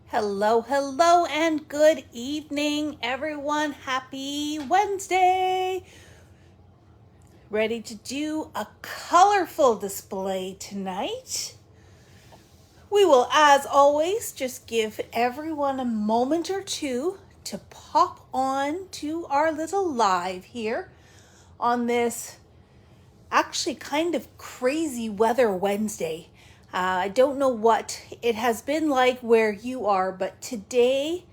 Hello, hello, and good evening, everyone. Happy Wednesday. Ready to do a colorful display tonight. We will, as always, just give everyone a moment or two to pop on to our little live here on this actually kind of crazy weather Wednesday. I don't know what it has been like where you are, but today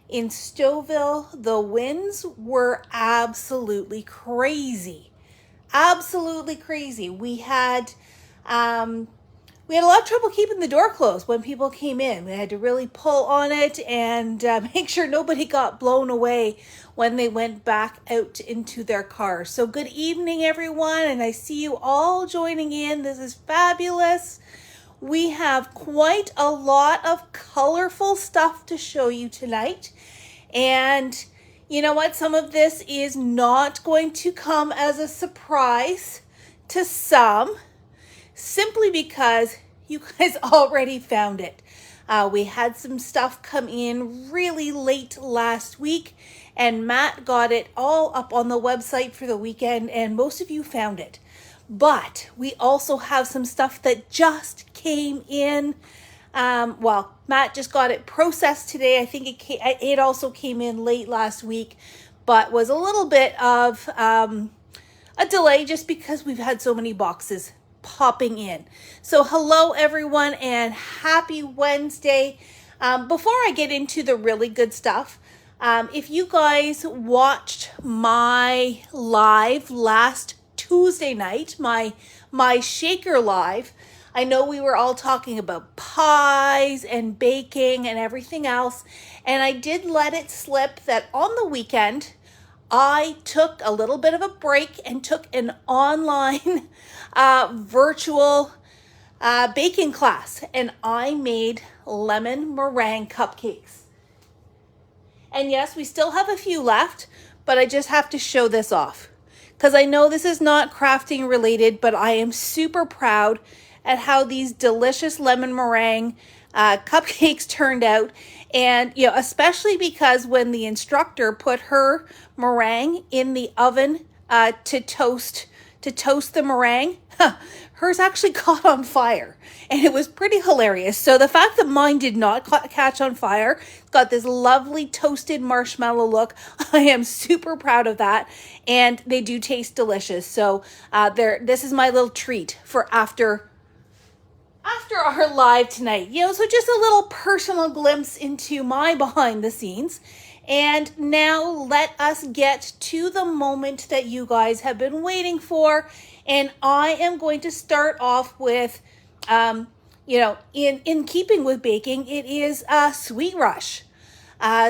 in Stouffville, the winds were absolutely crazy. Absolutely crazy. We had a lot of trouble keeping the door closed when people came in. We had to really pull on it and make sure nobody got blown away when they went back out into their cars. So good evening, everyone, and I see you all joining in. This is fabulous. We have quite a lot of colorful stuff to show you tonight. And you know what? Some of this is not going to come as a surprise to some, simply because you guys already found it. We had some stuff come in really late last week, and Matt got it all up on the website for the weekend, and most of you found it. But we also have some stuff that just came in. Matt just got it processed today. I think it also came in late last week, but was a little bit of a delay just because we've had so many boxes popping in. So hello everyone and happy Wednesday. Before I get into the really good stuff, if you guys watched my live last Tuesday night, my shaker live, I know we were all talking about pies and baking and everything else, and I did let it slip that on the weekend I took a little bit of a break and took an online virtual baking class, and I made lemon meringue cupcakes. And yes, we still have a few left, but I just have to show this off because I know this is not crafting related, but I am super proud at how these delicious lemon meringue cupcakes turned out. And, you know, especially because when the instructor put her meringue in the oven to toast the meringue, hers actually caught on fire, and it was pretty hilarious. So the fact that mine did not catch on fire, it's got this lovely toasted marshmallow look. I am super proud of that, and they do taste delicious. So this is my little treat for after our live tonight. You know, so just a little personal glimpse into my behind the scenes. And now let us get to the moment that you guys have been waiting for. And I am going to start off with, in keeping with baking, it is Sweet Rush.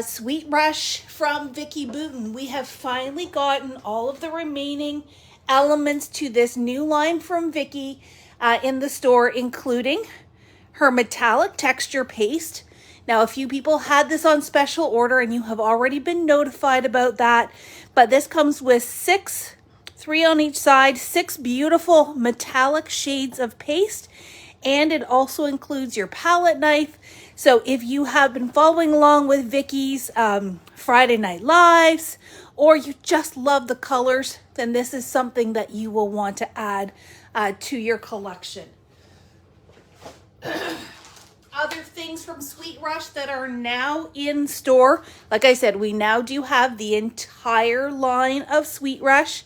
Sweet Rush from Vicki Booten. We have finally gotten all of the remaining elements to this new line from Vicki in the store, including her metallic texture paste. Now, a few people had this on special order, and you have already been notified about that. But this comes with 3 on each side, 6 beautiful metallic shades of paste. And it also includes your palette knife. So if you have been following along with Vicki's Friday Night Lives, or you just love the colors, then this is something that you will want to add to your collection. Other things from Sweet Rush that are now in store. Like I said, we now do have the entire line of Sweet Rush.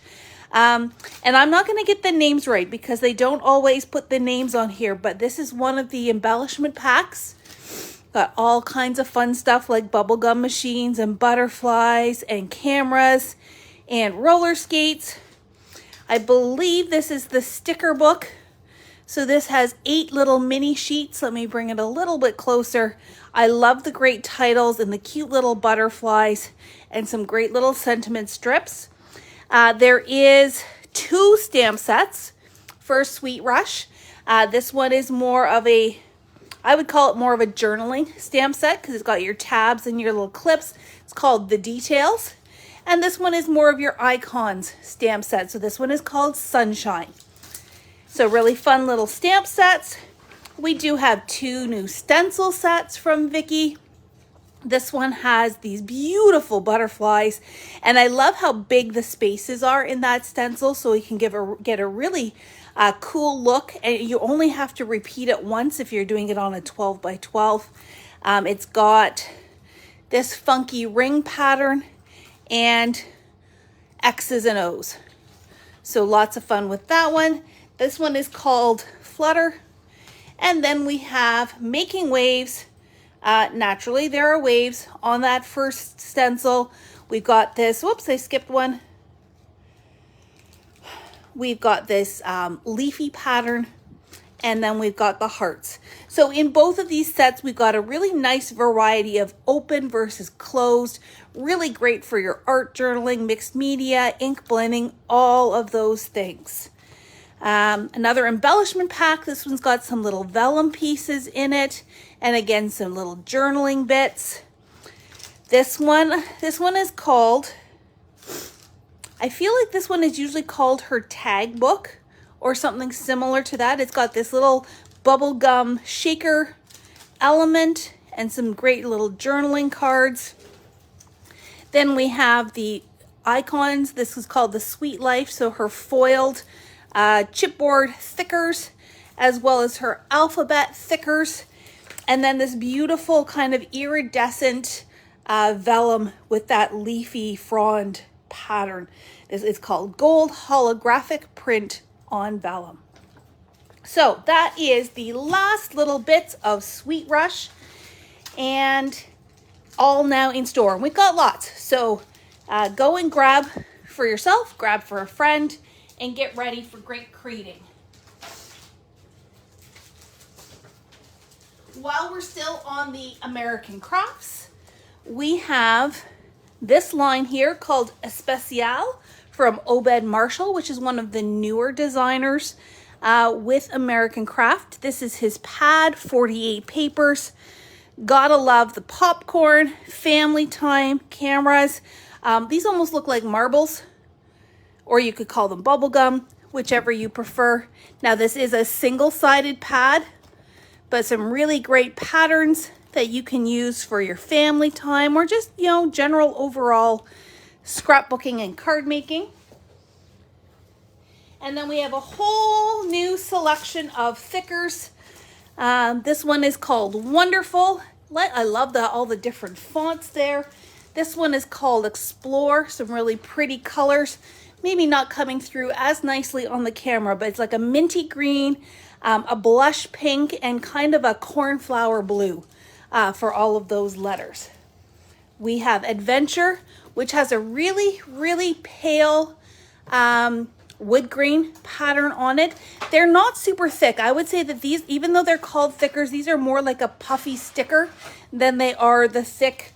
And I'm not going to get the names right because they don't always put the names on here, but this is one of the embellishment packs. Got all kinds of fun stuff like bubblegum machines and butterflies and cameras and roller skates. I believe this is the sticker book. So this has 8 little mini sheets. Let me bring it a little bit closer. I love the great titles and the cute little butterflies and some great little sentiment strips. There is 2 stamp sets for Sweet Rush. This one is more of I would call it more of a journaling stamp set because it's got your tabs and your little clips. It's called The Details. And this one is more of your icons stamp set. So this one is called Sunshine. So really fun little stamp sets. We do have 2 new stencil sets from Vicki. This one has these beautiful butterflies, and I love how big the spaces are in that stencil, so you can get a really cool look, and you only have to repeat it once if you're doing it on a 12 by 12. It's got this funky ring pattern and X's and O's. So lots of fun with that one. This one is called Flutter. And then we have Making Waves. Naturally, there are waves on that first stencil. We've got this, whoops, I skipped one. We've got this leafy pattern, and then we've got the hearts. So in both of these sets, we've got a really nice variety of open versus closed. Really great for your art journaling, mixed media, ink blending, all of those things. Another embellishment pack. This one's got some little vellum pieces in it, and again some little journaling bits. This one is called, I feel like this one is usually called her tag book or something similar to that. It's got this little bubblegum shaker element and some great little journaling cards. Then we have the icons. This is called the Sweet Life, so her foiled chipboard thickers, as well as her alphabet thickers, and then this beautiful kind of iridescent vellum with that leafy frond pattern. It's called Gold Holographic Print on Vellum. So that is the last little bits of Sweet Rush, and all now in store. We've got lots, so go and grab for yourself, grab for a friend, and get ready for great creating. While we're still on the American crafts, we have this line here called Especial from Obed Marshall, which is one of the newer designers with American Craft. This is his pad, 48 papers. Gotta love the popcorn, family time, cameras. These almost look like marbles, or you could call them bubble gum, whichever you prefer. Now this is a single-sided pad, but some really great patterns that you can use for your family time or just, you know, general overall scrapbooking and card making. And then we have a whole new selection of thickers. This one is called Wonderful. I love all the different fonts there. This one is called Explore, some really pretty colors. Maybe not coming through as nicely on the camera, but it's like a minty green, a blush pink, and kind of a cornflower blue for all of those letters. We have Adventure, which has a really, really pale wood grain pattern on it. They're not super thick. I would say that these, even though they're called thickers, these are more like a puffy sticker than they are the thick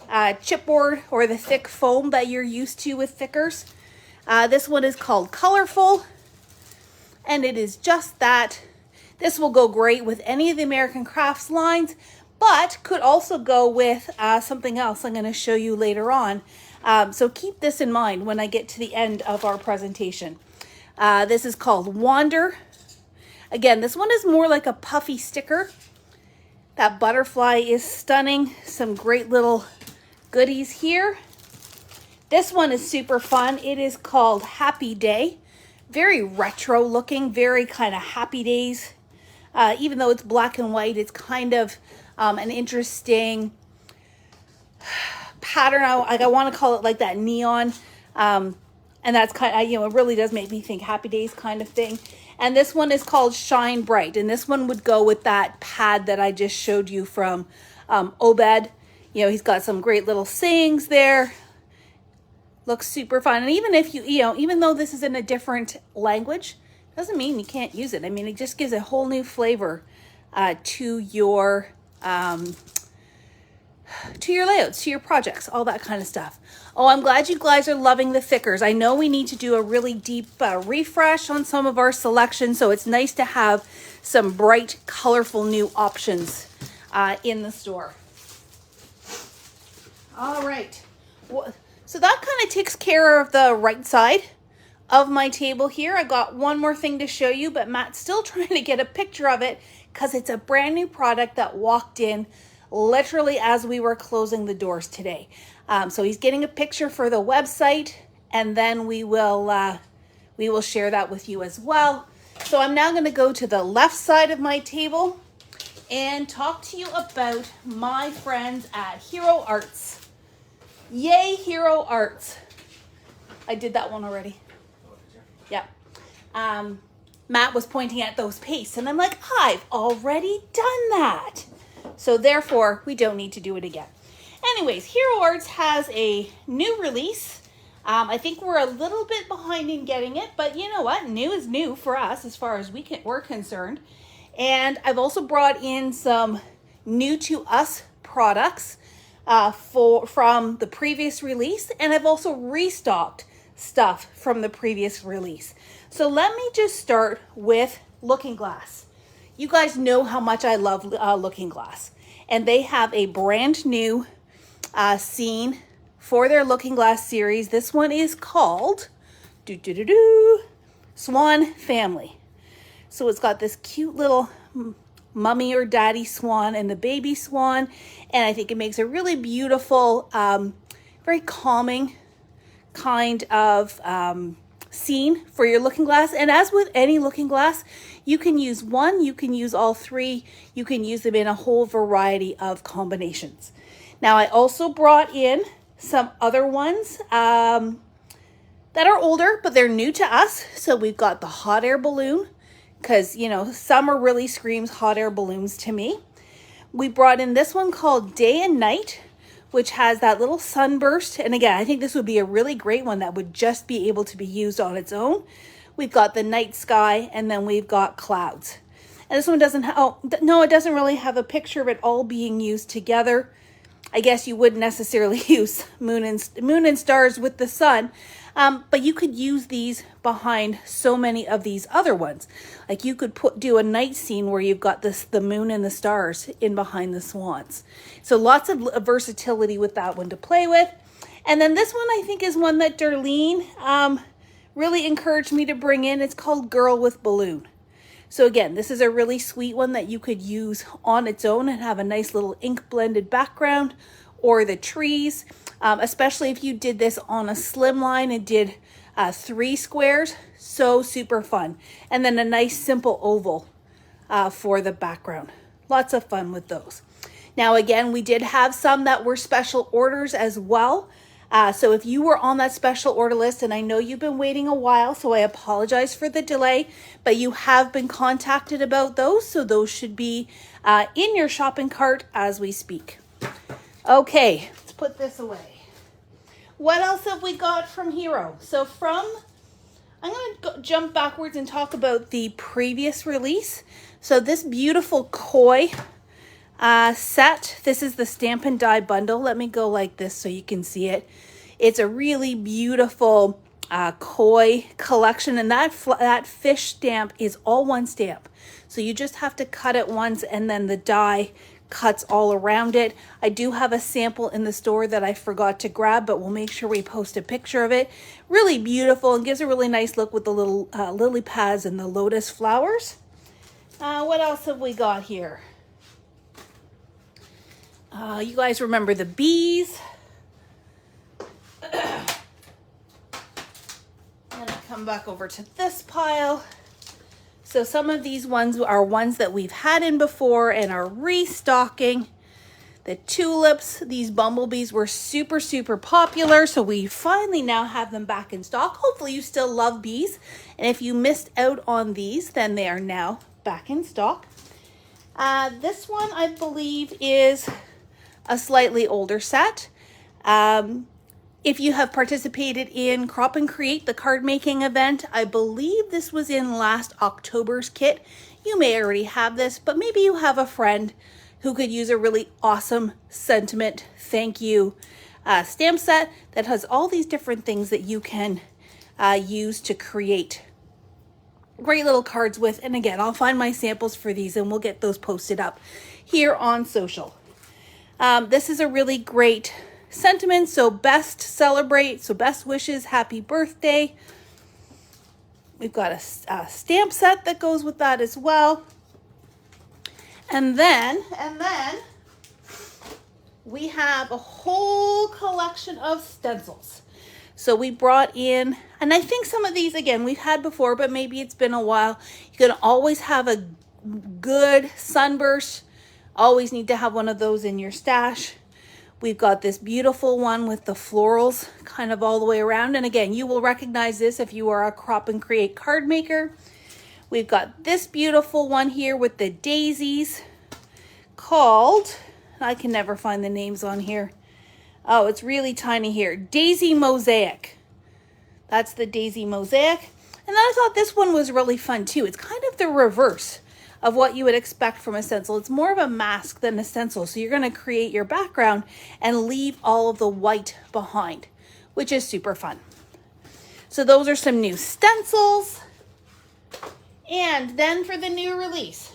chipboard or the thick foam that you're used to with thickers. This one is called Colorful, and it is just that. This will go great with any of the American Crafts lines, but could also go with something else I'm going to show you later on. So keep this in mind when I get to the end of our presentation. This is called Wander. Again, this one is more like a puffy sticker. That butterfly is stunning. Some great little goodies here. This one is super fun. It is called Happy Day. Very retro looking, very kind of Happy Days. Even though it's black and white, it's kind of an interesting pattern. I want to call it like that neon. And that's kind of, you know, it really does make me think Happy Days kind of thing. And this one is called Shine Bright. And this one would go with that pad that I just showed you from Obed. You know, he's got some great little sayings there. Looks super fun. And even if even though this is in a different language, doesn't mean you can't use it. I mean, it just gives a whole new flavor to your layouts, to your projects, all that kind of stuff. Oh, I'm glad you guys are loving the thickers. I know we need to do a really deep refresh on some of our selections, so it's nice to have some bright, colorful new options in the store. All right. So that kind of takes care of the right side of my table here. I got one more thing to show you, but Matt's still trying to get a picture of it because it's a brand new product that walked in literally as we were closing the doors today. So he's getting a picture for the website, and then we will share that with you as well. So I'm now going to go to the left side of my table and talk to you about my friends at Hero Arts. Yay, Hero Arts. I did that one already. Yeah. Matt was pointing at those pastes, and I'm like, I've already done that. So therefore, we don't need to do it again. Anyways, Hero Arts has a new release. I think we're a little bit behind in getting it, but you know what? New is new for us as far as we're concerned. And I've also brought in some new to us products from the previous release, and I've also restocked stuff from the previous release. So let me just start with Looking Glass. You guys know how much I love Looking Glass, and they have a brand new scene for their Looking Glass series. This one is called Swan Family. So it's got this cute little mummy or daddy swan and the baby swan, and I think it makes a really beautiful, very calming kind of scene for your looking glass. And as with any looking glass, you can use one, you can use all three, you can use them in a whole variety of combinations. Now I also brought in some other ones that are older, but they're new to us. So we've got the hot air balloon, because you know, summer really screams hot air balloons to me. We brought in this one called Day and Night, which has that little sunburst. And again, I think this would be a really great one that would just be able to be used on its own. We've got the night sky, and then we've got clouds. And this one doesn't have, oh, no, it doesn't really have a picture of it all being used together. I guess you wouldn't necessarily use moon and stars with the sun, but you could use these behind so many of these other ones. Like you could do a night scene where you've got the moon and the stars in behind the swans. So lots of versatility with that one to play with. And then this one I think is one that Darlene really encouraged me to bring in. It's called Girl with Balloon. So again, this is a really sweet one that you could use on its own and have a nice little ink blended background, or the trees, especially if you did this on a slim line and did 3 squares. So super fun. And then a nice simple oval for the background. Lots of fun with those. Now again, we did have some that were special orders as well. So if you were on that special order list, and I know you've been waiting a while, so I apologize for the delay, but you have been contacted about those, so those should be in your shopping cart as we speak. Okay, let's put this away. What else have we got from Hero? So I'm going to jump backwards and talk about the previous release. So this beautiful koi set. This is the Stamp and Die bundle. Let me go like this so you can see it. It's a really beautiful koi collection, and that fish stamp is all one stamp. So you just have to cut it once, and then the die cuts all around it. I do have a sample in the store that I forgot to grab, but we'll make sure we post a picture of it. Really beautiful, and gives a really nice look with the little lily pads and the lotus flowers. What else have we got here? You guys remember the bees. I'm going to come back over to this pile. So some of these ones are ones that we've had in before and are restocking. The tulips, these bumblebees were super, super popular. So we finally now have them back in stock. Hopefully you still love bees. And if you missed out on these, then they are now back in stock. This one, I believe, is a slightly older set. If you have participated in Crop and Create, the card making event, I believe this was in last October's kit. You may already have this, but maybe you have a friend who could use a really awesome sentiment thank you stamp set that has all these different things that you can use to create great little cards with. And again, I'll find my samples for these and we'll get those posted up here on social. This is a really great sentiment. So best celebrate. So best wishes. Happy birthday. We've got a stamp set that goes with that as well. And then we have a whole collection of stencils. So we brought in, and I think some of these, again, we've had before, but maybe it's been a while. You can always have a good sunburst. Always need to have one of those in your stash. We've got this beautiful one with the florals kind of all the way around. And again, you will recognize this if you are a Crop and Create card maker. We've got this beautiful one here with the daisies called, I can never find the names on here. Oh, it's really tiny here. Daisy Mosaic. That's the Daisy Mosaic. And then I thought this one was really fun too. It's kind of the reverse of what you would expect from a stencil. It's more of a mask than a stencil. So you're going to create your background and leave all of the white behind, which is super fun. So those are some new stencils. And then for the new release.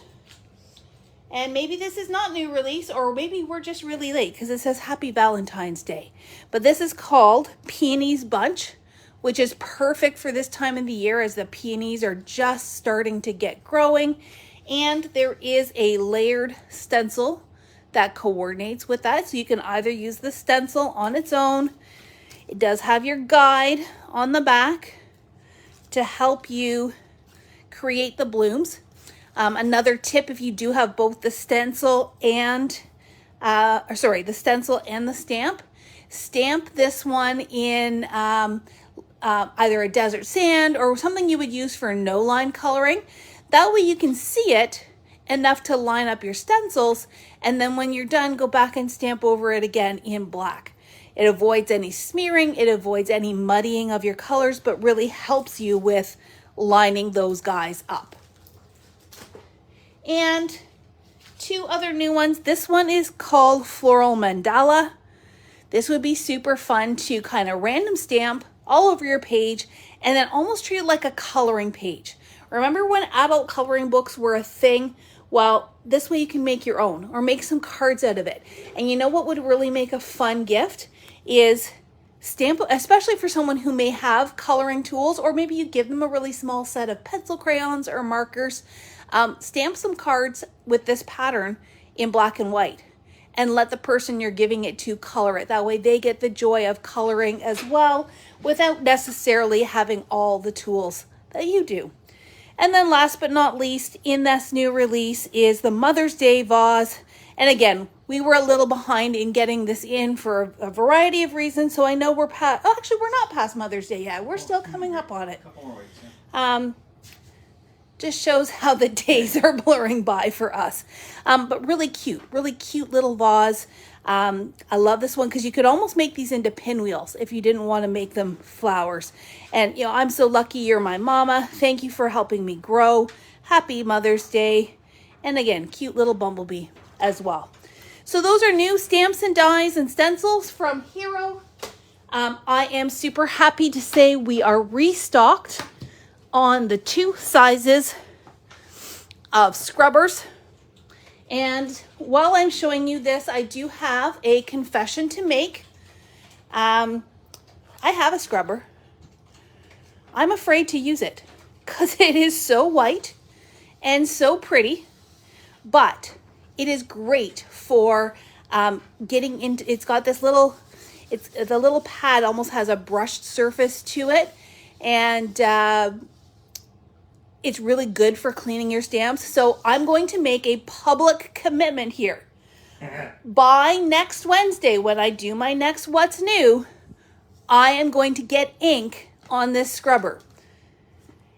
And maybe this is not new release, or maybe we're just really late because it says Happy Valentine's Day. But this is called Peonies Bunch, which is perfect for this time of the year as the peonies are just starting to get growing. And there is a layered stencil that coordinates with that. So you can either use the stencil on its own. It does have your guide on the back to help you create the blooms. Another tip, if you do have both the stencil and, the stencil and the stamp this one in either a desert sand or something you would use for no line coloring. That way you can see it enough to line up your stencils, and then when you're done, go back and stamp over it again in black. It avoids any smearing, it avoids any muddying of your colors, but really helps you with lining those guys up. And two other new ones. This one is called Floral Mandala. This would be super fun to kind of random stamp all over your page and then almost treat it like a coloring page. Remember when adult coloring books were a thing? Well, this way you can make your own or make some cards out of it. And you know what would really make a fun gift is stamp, especially for someone who may have coloring tools, or maybe you give them a really small set of pencil crayons or markers. Stamp some cards with this pattern in black and white and let the person you're giving it to color it. That way they get the joy of coloring as well without necessarily having all the tools that you do. And then last but not least, in this new release is the Mother's Day vase. And again, we were a little behind in getting this in for a variety of reasons. So I know we're past, actually we're not past Mother's Day yet. We're still coming up on it. Couple more weeks, yeah. Just shows how the days are blurring by for us. But really cute little vase. I love this one because you could almost make these into pinwheels if you didn't want to make them flowers. And, you know, I'm so lucky you're my mama. Thank you for helping me grow. Happy Mother's Day. And again, cute little bumblebee as well. So those are new stamps and dies and stencils from Hero. I am super happy to say we are restocked on the 2 sizes of scrubbers. And while I'm showing you this, I do have a confession to make. I have a scrubber. I'm afraid to use it because it is so white and so pretty, but it is great for getting into, it's got this little, the little pad almost has a brushed surface to it, and it's really good for cleaning your stamps. So I'm going to make a public commitment here. By next Wednesday, when I do my next What's New, I am going to get ink on this scrubber.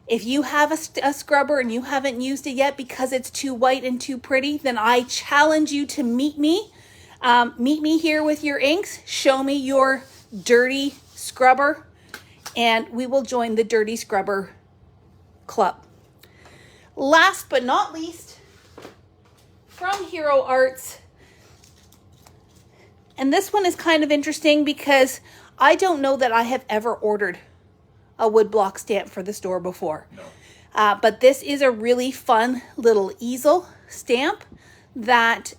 If you have a scrubber and you haven't used it yet because it's too white and too pretty, then I challenge you to meet me. Meet me here with your inks. Show me your dirty scrubber, and we will join the Dirty Scrubber Club. Last but not least, from Hero Arts, and this one is kind of interesting because I don't know that I have ever ordered a woodblock stamp for the store before. No. But this is a really fun little easel stamp that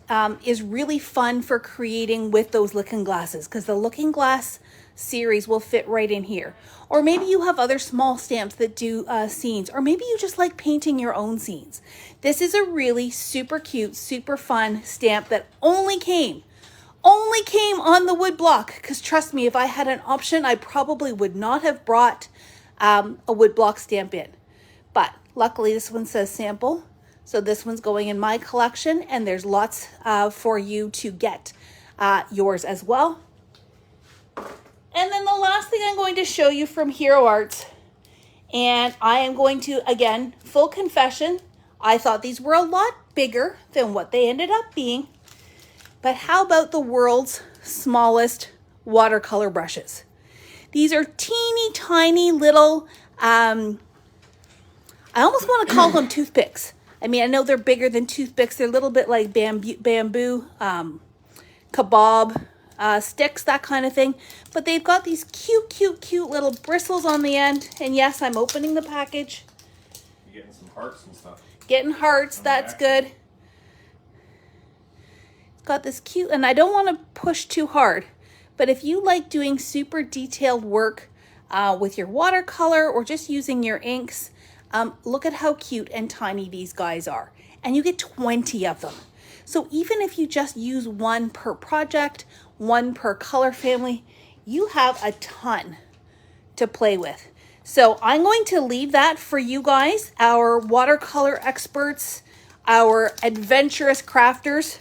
is really fun for creating with those looking glasses, because the looking glass series will fit right in here. Or maybe you have other small stamps that do scenes, or maybe you just like painting your own scenes. This is a really super cute, super fun stamp that only came only came on the wood block, because trust me, if I had an option, I probably would not have brought a wood block stamp in. But luckily this one says sample. So this one's going in my collection, and there's lots for you to get yours as well. And then the last thing I'm going to show you from Hero Arts, and I am going to, again, full confession, I thought these were a lot bigger than what they ended up being. But how about the world's smallest watercolor brushes? These are teeny tiny little, I almost want to call them toothpicks. I mean, I know they're bigger than toothpicks. They're a little bit like bamboo kebab sticks, that kind of thing. But they've got these cute little bristles on the end. And yes, I'm opening the package. You're getting some hearts and stuff. Getting hearts, that's good. It's got this cute, and I don't want to push too hard. But if you like doing super detailed work with your watercolor or just using your inks, look at how cute and tiny these guys are. And you get 20 of them. So even if you just use one per project, one per color family, you have a ton to play with. So I'm going to leave that for you guys, our watercolor experts, our adventurous crafters.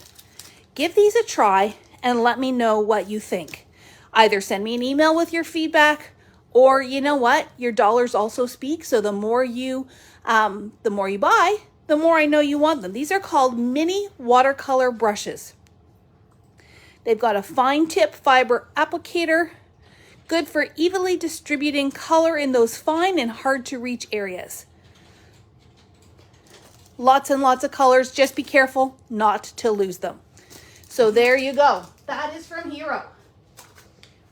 Give these a try and let me know what you think. Either send me an email with your feedback, or you know what, your dollars also speak. So the more you buy, the more I know you want them. These are called mini watercolor brushes. They've got a fine tip fiber applicator, good for evenly distributing color in those fine and hard to reach areas. Lots and lots of colors. Just be careful not to lose them. So there you go. That is from Hero.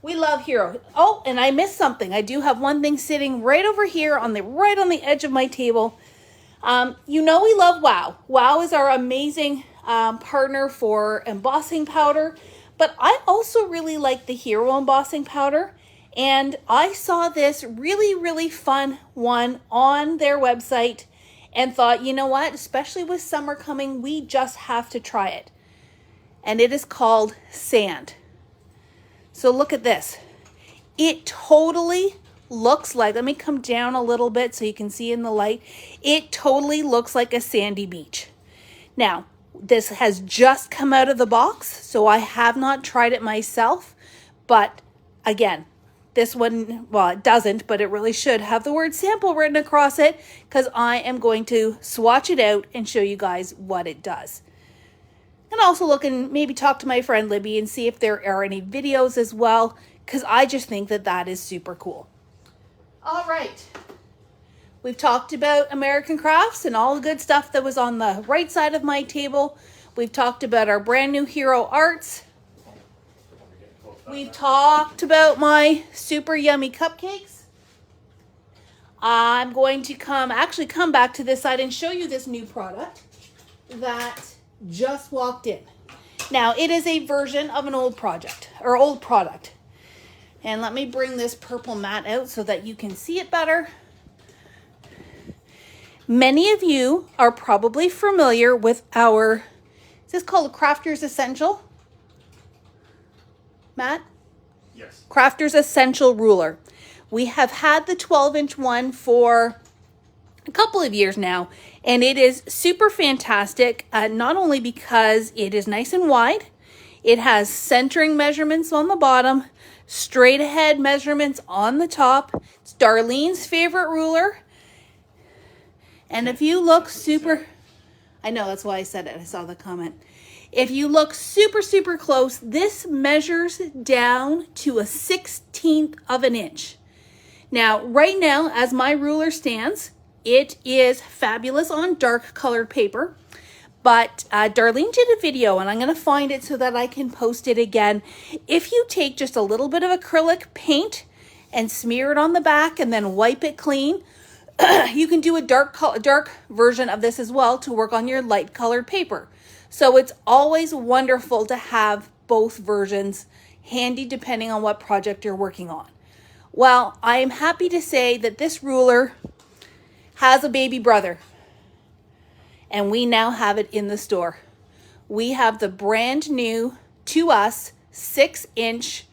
We love Hero. Oh, and I missed something. I do have one thing sitting right over here right on the edge of my table. You know we love Wow. Wow is our amazing partner for embossing powder, but I also really like the Hero embossing powder. And I saw this really fun one on their website and thought, you know what, especially with summer coming, we just have to try it. And it is called Sand. So look at this. It totally looks like, let me come down a little bit so you can see in the light. It totally looks like a sandy beach. Now, this has just come out of the box, so I have not tried it myself. But again, this one, well, it doesn't, but it really should have the word sample written across it, because I am going to swatch it out and show you guys what it does. And also look and maybe talk to my friend Libby and see if there are any videos as well, because I just think that that is super cool. All right. We've talked about American crafts and all the good stuff that was on the right side of my table. We've talked about our brand new Hero Arts. We've talked about my super yummy cupcakes. I'm going to come back to this side and show you this new product that just walked in. Now, it is a version of an old product. And let me bring this purple mat out so that you can see it better. Many of you are probably familiar with our, is this called a Crafter's Essential? Matt? Yes. Crafter's Essential Ruler. We have had the 12-inch one for a couple of years now, and it is super fantastic, not only because it is nice and wide, it has centering measurements on the bottom, straight ahead measurements on the top. It's Darlene's favorite ruler. And if you look super, I know that's why I said it, I saw the comment. If you look super close, this measures down to a 1/16 of an inch. Now, right now, as my ruler stands, it is fabulous on dark colored paper. But Darlene did a video, and I'm going to find it so that I can post it again. If you take just a little bit of acrylic paint and smear it on the back and then wipe it clean, you can do a dark version of this as well to work on your light colored paper. So it's always wonderful to have both versions handy depending on what project you're working on. Well, I am happy to say that this ruler has a baby brother, and we now have it in the store. We have the brand new, to us, 6-inch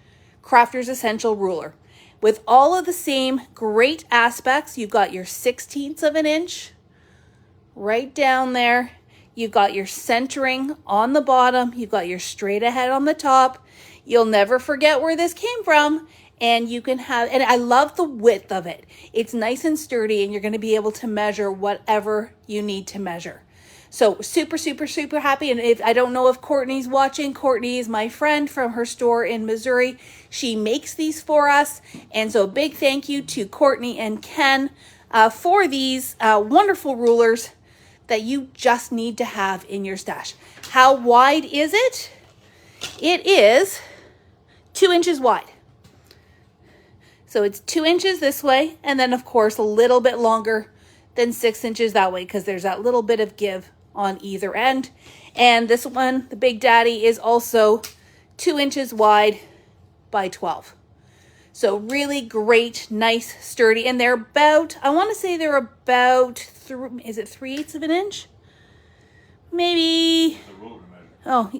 Crafter's Essential ruler with all of the same great aspects. You've got your 1/16 of an inch right down there. You've got your centering on the bottom. You've got your straight ahead on the top. You'll never forget where this came from. And you can have, and I love the width of it. It's nice and sturdy, and you're going to be able to measure whatever you need to measure. So super, super, super happy. And if I don't know if Courtney's watching, Courtney is my friend from her store in Missouri. She makes these for us. And so big thank you to Courtney and Ken for these wonderful rulers that you just need to have in your stash. How wide is it? It is 2 inches wide. So it's 2 inches this way, and then of course a little bit longer than 6 inches that way, because there's that little bit of give on either end. And this one, the Big Daddy, is also 2 inches wide by 12. So really great, nice, sturdy. And they're about, I want to say they're about, is it 3/8 of an inch? Maybe. Oh,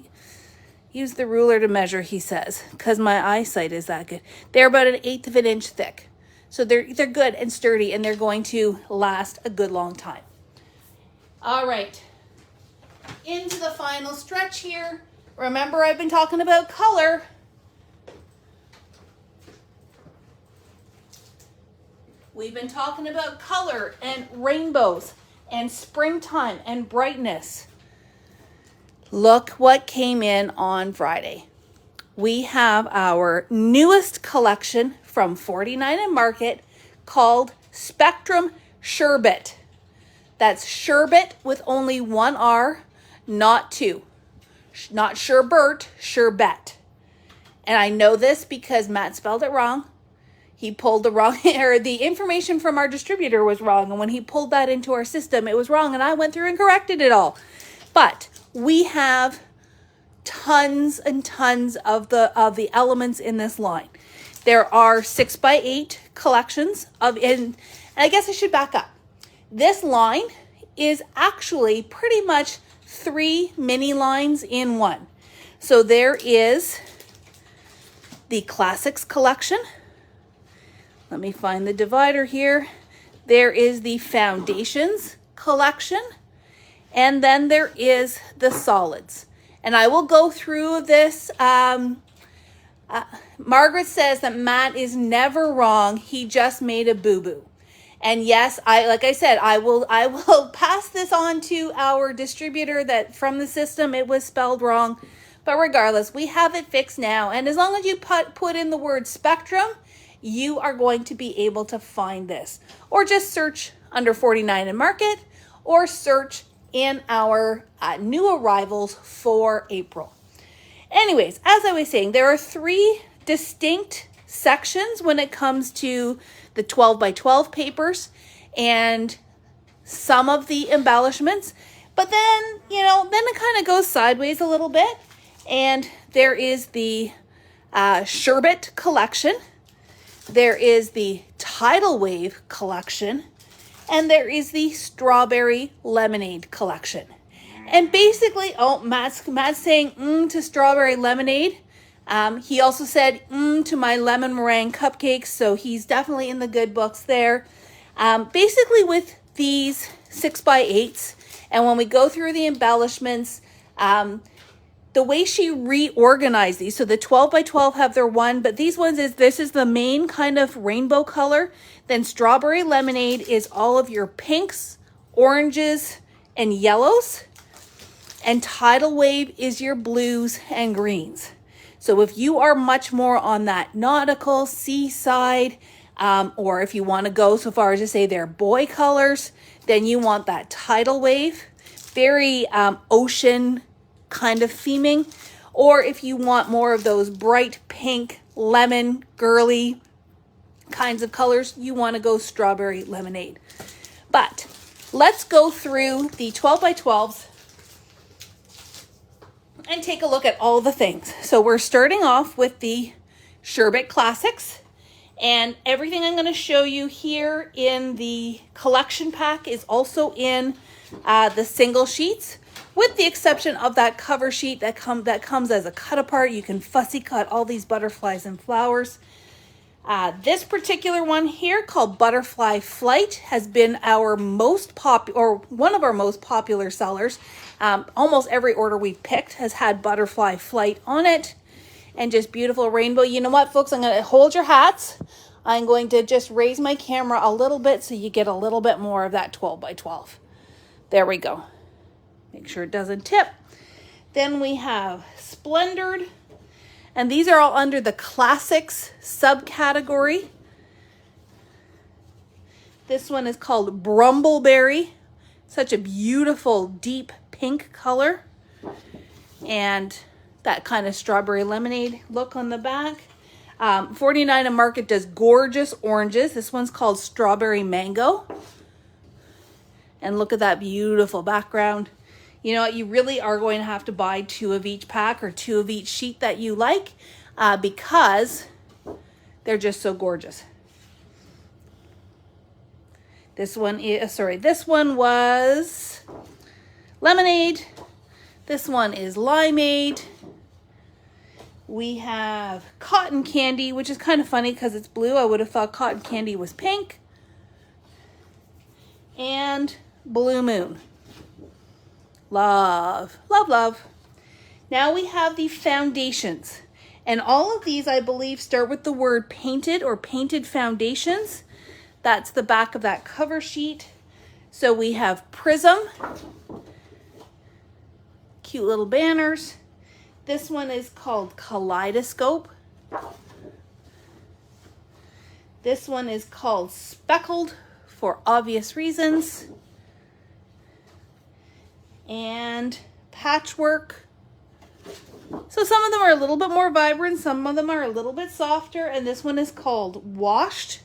use the ruler to measure, he says, because my eyesight is that good. They're about 1/8 of an inch thick. So they're good and sturdy, and they're going to last a good long time. All right. Into the final stretch here. Remember, I've been talking about color. We've been talking about color and rainbows and springtime and brightness. Look what came in on Friday. We have our newest collection from 49 and Market called Spectrum Sherbet. That's Sherbet with only one R, not two. Not Sherbert, Sherbet. And I know this because Matt spelled it wrong. He pulled the wrong, or the information from our distributor was wrong. And when he pulled that into our system, it was wrong. And I went through and corrected it all. But we have tons and tons of the elements in this line. There are 6x8 collections and I guess I should back up. This line is actually pretty much 3 mini lines in one. So there is the Classics collection. Let me find the divider here. There is the Foundations collection. And then there is the solids. And I will go through this. Margaret says that Matt is never wrong. He just made a boo-boo. And yes, like I said, I will pass this on to our distributor that from the system it was spelled wrong. But regardless, we have it fixed now. And as long as you put in the word spectrum, you are going to be able to find this. Or just search under 49 and Market, or search in our new arrivals for April. Anyways, as I was saying, there are 3 distinct sections when it comes to the 12x12 papers and some of the embellishments. But then, then it kind of goes sideways a little bit. And there is the Sherbet collection. There is the Tidal Wave collection. And there is the Strawberry Lemonade collection. And basically, Matt's saying to Strawberry Lemonade. He also said to my lemon meringue cupcakes. So he's definitely in the good books there. Basically with these 6x8s. And when we go through the embellishments, the way she reorganized these, so the 12x12 have their one, but these ones this is the main kind of rainbow color. Then Strawberry Lemonade is all of your pinks, oranges, and yellows. And Tidal Wave is your blues and greens. So if you are much more on that nautical, seaside, or if you want to go so far as to say they're boy colors, then you want that Tidal Wave. Very ocean kind of theming. Or if you want more of those bright pink, lemon, girly kinds of colors, you want to go Strawberry Lemonade. But let's go through the 12x12s and take a look at all the things. So we're starting off with the Sherbet Classics, and everything I'm going to show you here in the collection pack is also in the single sheets. with the exception of that cover sheet that comes as a cut apart. You can fussy cut all these butterflies and flowers. This particular one here, called Butterfly Flight, has been our one of our most popular sellers. Almost every order we've picked has had Butterfly Flight on it, and just beautiful rainbow. You know what, folks? I'm going to hold your hats. I'm going to just raise my camera a little bit so you get a little bit more of that 12 by 12. There we go. Make sure it doesn't tip. Then we have Splendored. And these are all under the Classics subcategory. This one is called Brumbleberry. Such a beautiful deep pink color. And that kind of strawberry lemonade look on the back. 49 and Market does gorgeous oranges. This one's called Strawberry Mango. And look at that beautiful background. You know what, you really are going to have to buy 2 of each pack or 2 of each sheet that you like, because they're just so gorgeous. This one was Lemonade. This one is Limeade. We have Cotton Candy, which is kind of funny because it's blue. I would have thought Cotton Candy was pink. And Blue Moon. Love, love, love. Now we have the foundations. And all of these, I believe, start with the word painted or painted foundations. That's the back of that cover sheet. So we have Prism. Cute little banners. This one is called Kaleidoscope. This one is called Speckled for obvious reasons. And Patchwork. So some of them are a little bit more vibrant, some of them are a little bit softer, and this one is called Washed.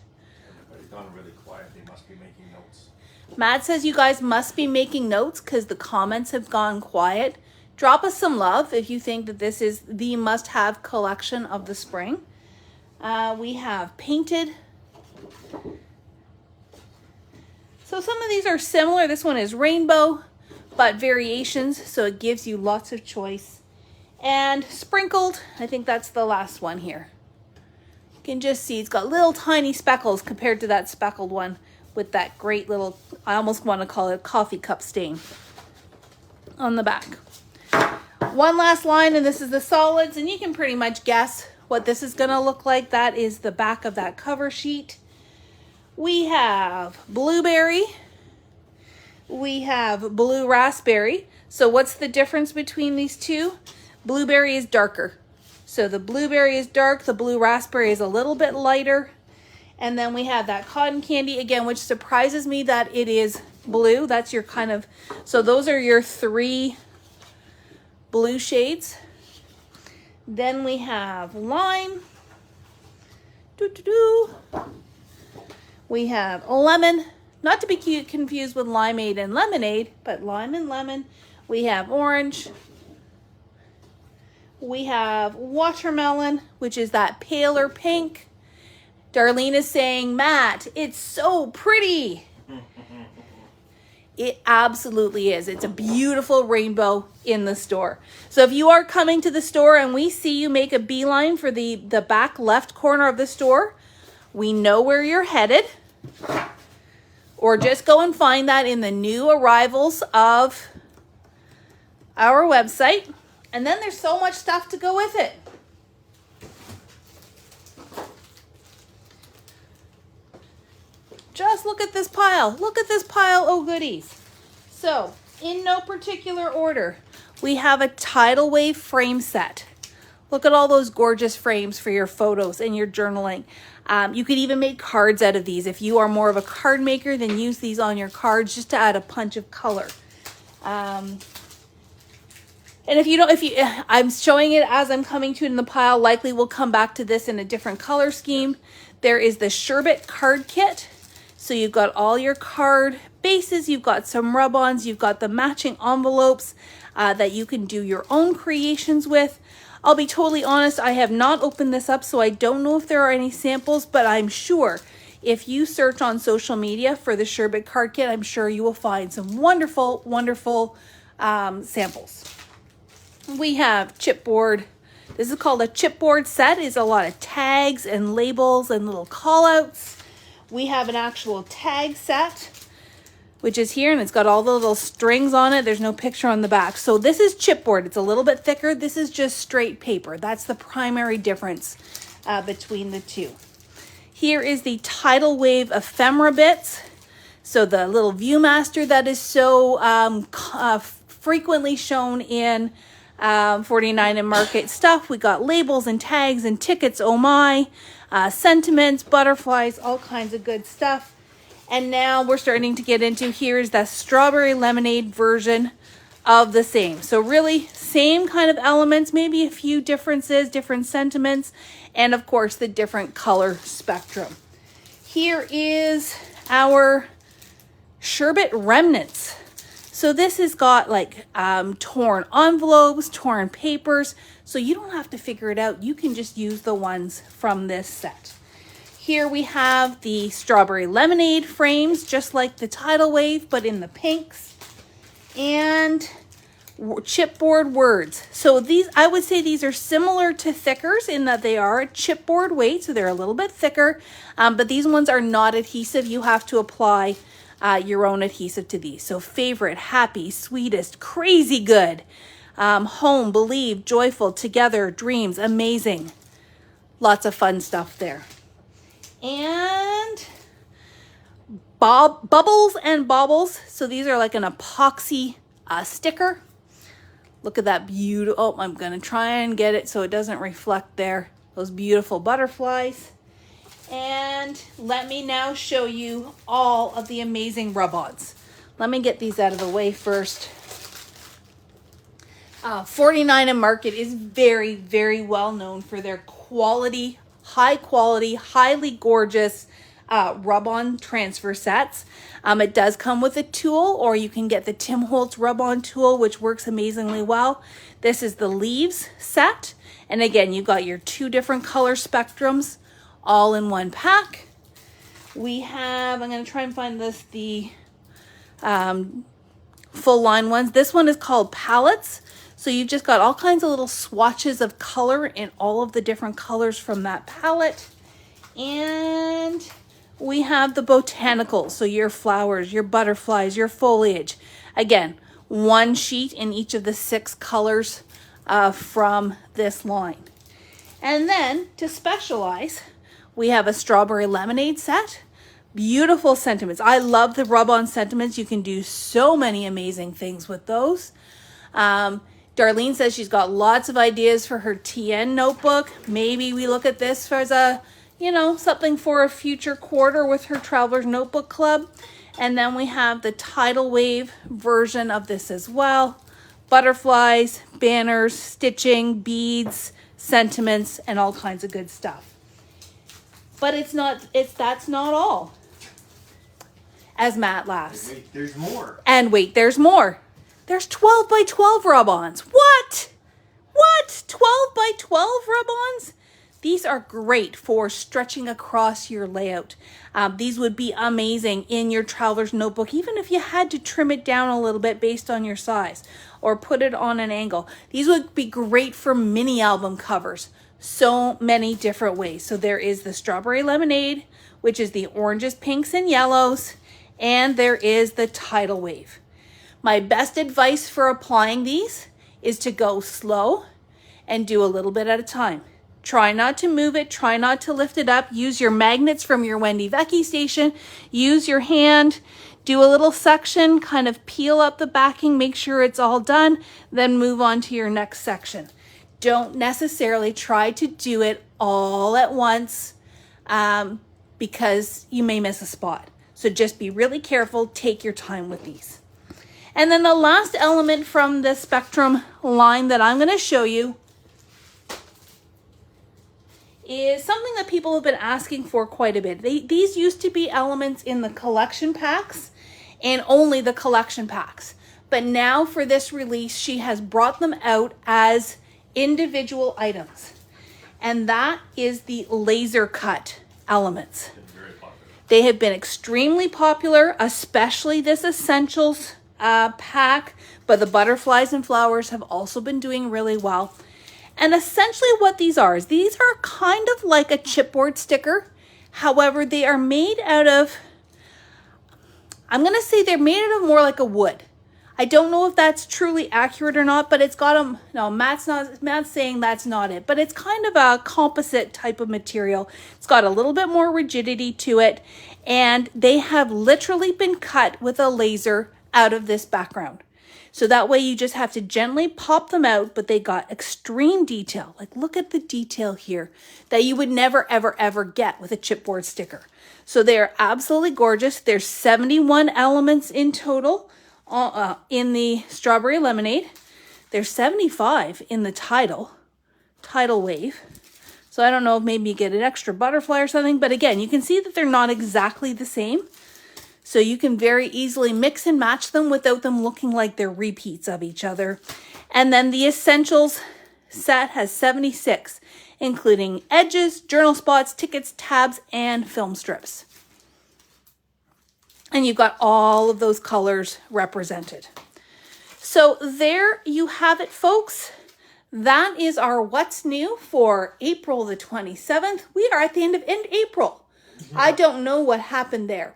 Everybody's gone really quiet. They must be making notes. Matt says you guys must be making notes because the comments have gone quiet. Drop us some love if you think that this is the must-have collection of the spring. We have Painted. So some of these are similar. This one is Rainbow, but variations, so it gives you lots of choice. And Sprinkled, I think that's the last one here. You can just see it's got little tiny speckles compared to that speckled one with that great little, I almost want to call it a coffee cup stain on the back. One last line, and this is the solids, and you can pretty much guess what this is going to look like. That is the back of that cover sheet. We have Blueberry. We have Blue Raspberry. So what's the difference between these two? Blueberry is darker. So the blueberry is dark, the blue raspberry is a little bit lighter. And then we have that Cotton Candy again, which surprises me that it is blue. That's your kind of, so those are your 3 blue shades. Then we have Lime. We have Lemon, not to be confused with Limeade and Lemonade, but Lime and Lemon. We have Orange. We have Watermelon, which is that paler pink. Darlene is saying, Matt, it's so pretty. It absolutely is. It's a beautiful rainbow in the store. So if you are coming to the store and we see you make a beeline for the back left corner of the store, we know where you're headed. Or just go and find that in the new arrivals of our website. And then there's so much stuff to go with it. Just look at this pile. Look at this pile of goodies. So, in no particular order, we have a Tidal Wave frame set. Look at all those gorgeous frames for your photos and your journaling. You could even make cards out of these. If you are more of a card maker, then use these on your cards just to add a punch of color. And if you don't, I'm showing it as I'm coming to it in the pile. Likely we'll come back to this in a different color scheme. There is the Sherbet Card Kit. So you've got all your card bases, you've got some rub-ons, you've got the matching envelopes that you can do your own creations with. I'll be totally honest, I have not opened this up, so I don't know if there are any samples, but I'm sure if you search on social media for the Sherbet Card Kit, I'm sure you will find some wonderful, wonderful samples. We have chipboard. This is called a chipboard set. It's a lot of tags and labels and little call outs. We have an actual tag set, which is here, and it's got all the little strings on it. There's no picture on the back. So this is chipboard. It's a little bit thicker. This is just straight paper. That's the primary difference between the two. Here is the Tidal Wave ephemera bits. So the little Viewmaster that is so frequently shown in 49 and Market stuff. We got labels and tags and tickets, oh my, sentiments, butterflies, all kinds of good stuff. And now we're starting to get into, here's the strawberry lemonade version of the same. So really same kind of elements, maybe a few differences, different sentiments, and of course the different color spectrum. Here is our Sherbet remnants. So this has got like torn envelopes, torn papers, so you don't have to figure it out. You can just use the ones from this set. Here we have the strawberry lemonade frames, just like the Tidal Wave, but in the pinks. And chipboard words. So these, I would say these are similar to thickers in that they are a chipboard weight, so they're a little bit thicker, but these ones are not adhesive. You have to apply your own adhesive to these. So favorite, happy, sweetest, crazy good, home, believe, joyful, together, dreams, amazing. Lots of fun stuff there. And bubbles and baubles. So these are like an epoxy sticker. Look at that beautiful, oh, I'm gonna try and get it so it doesn't reflect there. Those beautiful butterflies. And let me now show you all of the amazing rub-ons. Let me get these out of the way first. 49 and Market is very, very well known for their quality, high quality, highly gorgeous rub-on transfer sets. It does come with a tool, or you can get the Tim Holtz rub-on tool, which works amazingly well. This is the leaves set. And again, you've got your two different color spectrums all in one pack. We have, I'm going to try and find this, the full line ones. This one is called palettes. So you've just got all kinds of little swatches of color in all of the different colors from that palette. And we have the botanicals. So your flowers, your butterflies, your foliage. Again, one sheet in each of the 6 colors from this line. And then to specialize, we have a strawberry lemonade set. Beautiful sentiments. I love the rub-on sentiments. You can do so many amazing things with those. Darlene says she's got lots of ideas for her TN notebook. Maybe we look at this as a, you know, something for a future quarter with her Traveler's Notebook Club. And then we have the Tidal Wave version of this as well. Butterflies, banners, stitching, beads, sentiments, and all kinds of good stuff. But that's not all. As Matt laughs. Wait, there's more. And wait, there's more. There's 12 by 12 rub-ons. What? What? 12 by 12 rub-ons? These are great for stretching across your layout. These would be amazing in your Traveler's Notebook, even if you had to trim it down a little bit based on your size or put it on an angle. These would be great for mini album covers. So many different ways. So there is the strawberry lemonade, which is the oranges, pinks, and yellows. And there is the Tidal Wave. My best advice for applying these is to go slow and do a little bit at a time. Try not to move it. Try not to lift it up. Use your magnets from your Wendy Vecchi station. Use your hand. Do a little section. Kind of peel up the backing. Make sure it's all done. Then move on to your next section. Don't necessarily try to do it all at once because you may miss a spot. So just be really careful. Take your time with these. And then the last element from the Spectrum line that I'm going to show you is something that people have been asking for quite a bit. These used to be elements in the collection packs and only the collection packs. But now for this release, she has brought them out as individual items. And that is the laser cut elements. Very popular. They have been extremely popular, especially this Essentials pack, but the butterflies and flowers have also been doing really well. And essentially what these are is these are kind of like a chipboard sticker. However, they are made out of, I'm going to say they're made out of more like a wood. I don't know if that's truly accurate or not, but it's got a, no, Matt's saying that's not it, but it's kind of a composite type of material. It's got a little bit more rigidity to it, and they have literally been cut with a laser out of this background. So that way you just have to gently pop them out, but they got extreme detail. Like look at the detail here that you would never, ever, ever get with a chipboard sticker. So they are absolutely gorgeous. There's 71 elements in total in the Strawberry Lemonade. There's 75 in the Tidal Wave. So I don't know if maybe you get an extra butterfly or something, but again, you can see that they're not exactly the same. So you can very easily mix and match them without them looking like they're repeats of each other. And then the Essentials set has 76, including edges, journal spots, tickets, tabs, and film strips. And you've got all of those colors represented. So there you have it, folks. That is our What's New for April the 27th. We are at the end of April. I don't know what happened there.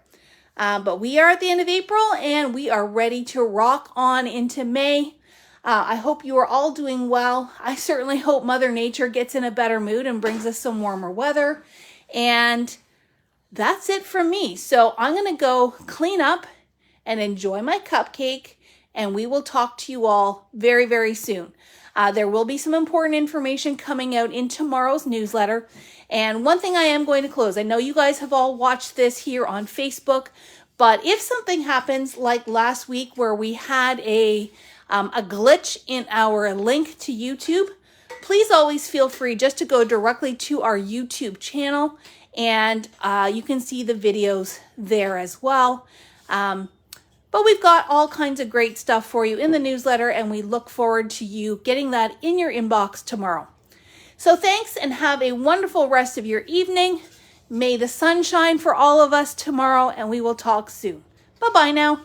But we are at the end of April and we are ready to rock on into May. I hope you are all doing well. I certainly hope Mother Nature gets in a better mood and brings us some warmer weather. And that's it from me. So I'm going to go clean up and enjoy my cupcake, and we will talk to you all very, very soon. There will be some important information coming out in tomorrow's newsletter. And one thing I am going to close, I know you guys have all watched this here on Facebook, but if something happens like last week where we had a glitch in our link to YouTube, please always feel free just to go directly to our YouTube channel, and you can see the videos there as well. But we've got all kinds of great stuff for you in the newsletter, and we look forward to you getting that in your inbox tomorrow. So thanks, and have a wonderful rest of your evening. May the sun shine for all of us tomorrow, and we will talk soon. Bye-bye now.